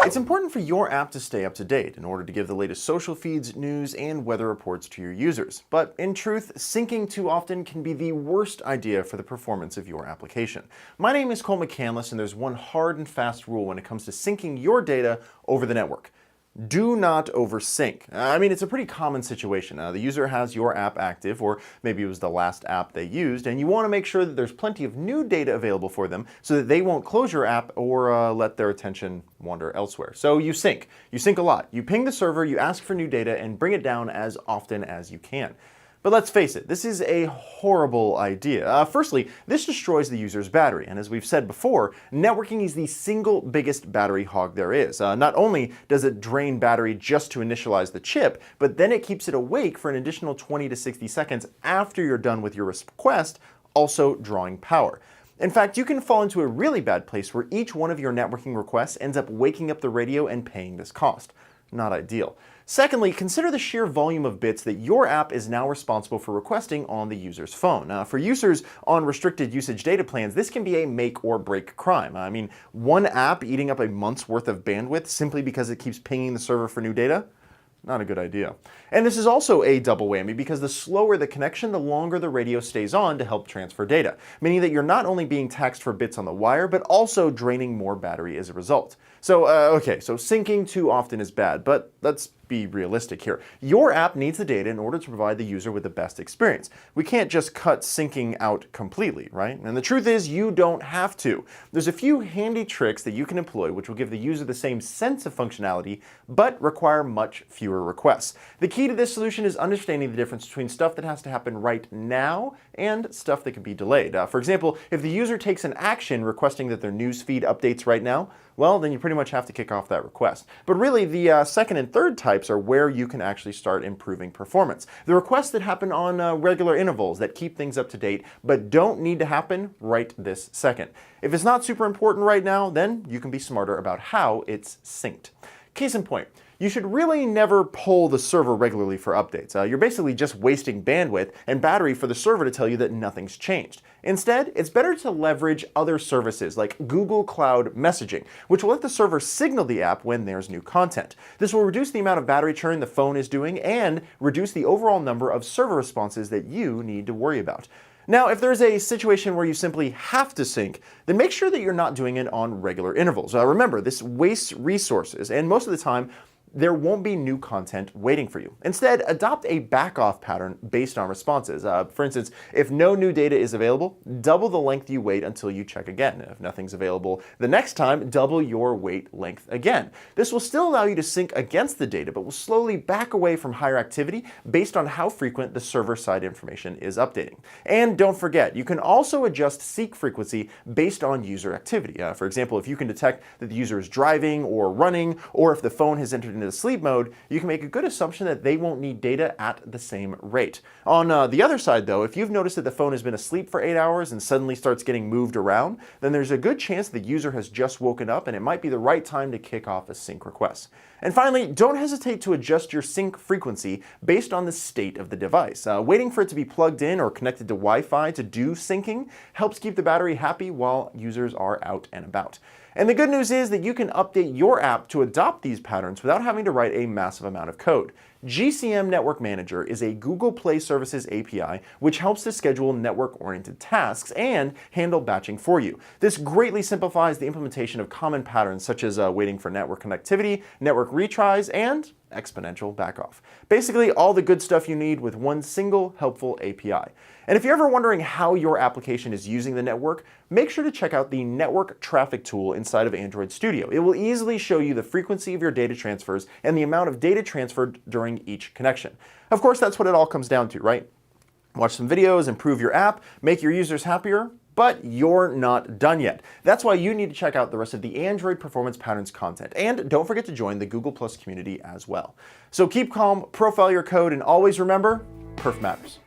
It's important for your app to stay up to date in order to give the latest social feeds, news, and weather reports to your users. But in truth, syncing too often can be the worst idea for the performance of your application. My name is Cole McCandless, and there's one hard and fast rule when it comes to syncing your data over the network. Do not oversync. I mean, it's a pretty common situation. The user has your app active, or maybe it was the last app they used, and you want to make sure that there's plenty of new data available for them so that they won't close your app or let their attention wander elsewhere. So you sync. You sync a lot. You ping the server, you ask for new data, and bring it down as often as you can. But let's face it, this is a horrible idea. Firstly, this destroys the user's battery, and as we've said before, networking is the single biggest battery hog there is. Not only does it drain battery just to initialize the chip, but then it keeps it awake for an additional 20 to 60 seconds after you're done with your request, also drawing power. In fact, you can fall into a really bad place where each one of your networking requests ends up waking up the radio and paying this cost. Not ideal. Secondly, consider the sheer volume of bits that your app is now responsible for requesting on the user's phone. For users on restricted usage data plans, this can be a make or break crime. I mean, one app eating up a month's worth of bandwidth simply because it keeps pinging the server for new data? Not a good idea. And this is also a double whammy because the slower the connection, the longer the radio stays on to help transfer data, meaning that you're not only being taxed for bits on the wire, but also draining more battery as a result. So syncing too often is bad, but let's be realistic here. Your app needs the data in order to provide the user with the best experience. We can't just cut syncing out completely, right? And the truth is, you don't have to. There's a few handy tricks that you can employ which will give the user the same sense of functionality, but require much fewer requests. The key to this solution is understanding the difference between stuff that has to happen right now and stuff that can be delayed. For example, if the user takes an action requesting that their news feed updates right now, well, then you pretty much have to kick off that request. But really, the second and third types are where you can actually start improving performance. The requests that happen on regular intervals that keep things up to date, but don't need to happen right this second. If it's not super important right now, then you can be smarter about how it's synced. Case in point, you should really never poll the server regularly for updates. You're basically just wasting bandwidth and battery for the server to tell you that nothing's changed. Instead, it's better to leverage other services like Google Cloud Messaging, which will let the server signal the app when there's new content. This will reduce the amount of battery churn the phone is doing and reduce the overall number of server responses that you need to worry about. Now, if there's a situation where you simply have to sync, then make sure that you're not doing it on regular intervals. Remember, this wastes resources, and most of the time, there won't be new content waiting for you. Instead, adopt a back-off pattern based on responses. For instance, if no new data is available, double the length you wait until you check again. If nothing's available the next time, double your wait length again. This will still allow you to sync against the data, but will slowly back away from higher activity based on how frequent the server-side information is updating. And don't forget, you can also adjust seek frequency based on user activity. For example, if you can detect that the user is driving or running, or if the phone has entered into sleep mode, you can make a good assumption that they won't need data at the same rate. On the other side though, if you've noticed that the phone has been asleep for 8 hours and suddenly starts getting moved around, then there's a good chance the user has just woken up and it might be the right time to kick off a sync request. And finally, don't hesitate to adjust your sync frequency based on the state of the device. Waiting for it to be plugged in or connected to Wi-Fi to do syncing helps keep the battery happy while users are out and about. And the good news is that you can update your app to adopt these patterns without having to write a massive amount of code. GCM Network Manager is a Google Play Services API which helps to schedule network-oriented tasks and handle batching for you. This greatly simplifies the implementation of common patterns such as waiting for network connectivity, network retries, and exponential backoff. Basically, all the good stuff you need with one single helpful API. And if you're ever wondering how your application is using the network, make sure to check out the Network Traffic tool inside of Android Studio. It will easily show you the frequency of your data transfers and the amount of data transferred during each connection. Of course, that's what it all comes down to, right? Watch some videos, improve your app, make your users happier, but you're not done yet. That's why you need to check out the rest of the Android Performance Patterns content. And don't forget to join the Google Plus community as well. So keep calm, profile your code, and always remember, perf matters.